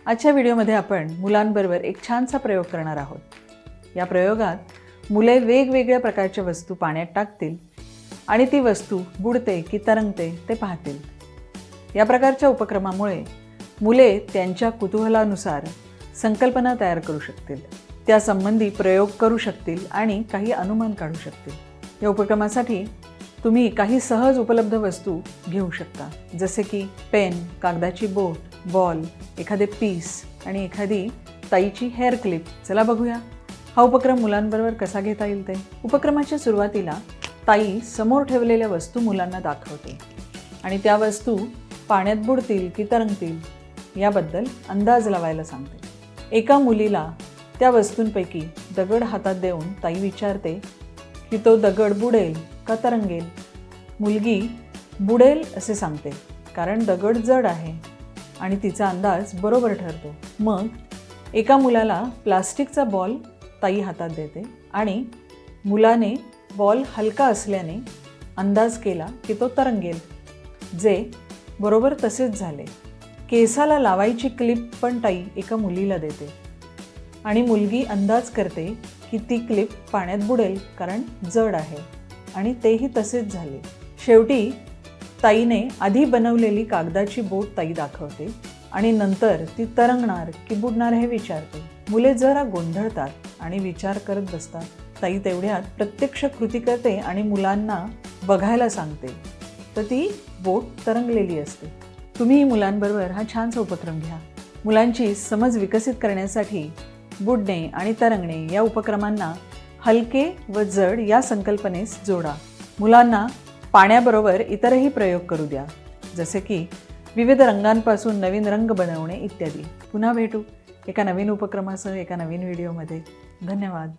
आजच्या व्हिडिओमध्ये आपण मुलांबरोबर एक छानसा प्रयोग करणार आहोत। या प्रयोगात मुले वेगवेगळ्या प्रकारच्या वस्तू पाण्यात टाकतील आणि ती वस्तू बुडते की तरंगते ते पाहतील। या प्रकारच्या उपक्रमामुळे मुले त्यांच्या कुतूहलानुसार संकल्पना तयार करू शकतील, त्या संबंधी प्रयोग करू शकतील आणि काही अनुमान काढू शकतील। या उपक्रमासाठी तुम्ही काही सहज उपलब्ध वस्तू घेऊ शकता, जसे की पेन, कागदाची बोट, बॉल, एखादे पीस आणि एखादी ताईची हेअर क्लिप। चला बघूया हा उपक्रम मुलांबरोबर कसा घेता येईल ते। उपक्रमाच्या सुरुवातीला ताई समोर ठेवलेल्या वस्तू मुलांना दाखवते आणि त्या वस्तू पाण्यात बुडतील की तरंगतील याबद्दल अंदाज लावायला सांगते। एका मुलीला त्या वस्तूंपैकी दगड हातात देऊन ताई विचारते की तो दगड बुडेल का तरंगेल। मुलगी बुडेल असे सांगते, कारण दगड जड आहे आणि तिचा अंदाज बरोबर ठरतो। मग एका मुलाला प्लास्टिकचा बॉल ताई हातात देते आणि मुलाने बॉल हलका असल्याने अंदाज केला की तो तरंगेल, जे बरोबर तसेच झाले। केसाला लावायची क्लिप पण ताई एका मुलीला देते आणि मुलगी अंदाज करते की ती क्लिप पाण्यात बुडेल, कारण जड आहे, आणि तेही तसेच झाले। शेवटी ताईने आधी बनवलेली कागदाची बोट ताई दाखवते आणि नंतर ती तरंगणार की बुडणार हे विचारते। मुले जरा गोंधळतात आणि विचार करत बसतात। ताई तेवढ्यात प्रत्यक्ष कृती करते आणि मुलांना बघायला सांगते, तर ती बोट तरंगलेली असते। तुम्ही मुलांबरोबर हा छानसा उपक्रम घ्या। मुलांची समज विकसित करण्यासाठी बुडणे आणि तरंगणे या उपक्रमांना हलके व जड या संकल्पनेस जोडा। मुलांना पाण्याबरोबर इतरही प्रयोग करू द्या, जसे की विविध रंगांपासून नवीन रंग बनवणे इत्यादी। पुन्हा भेटू एका नवीन उपक्रमासह एका नवीन व्हिडिओमध्ये। धन्यवाद।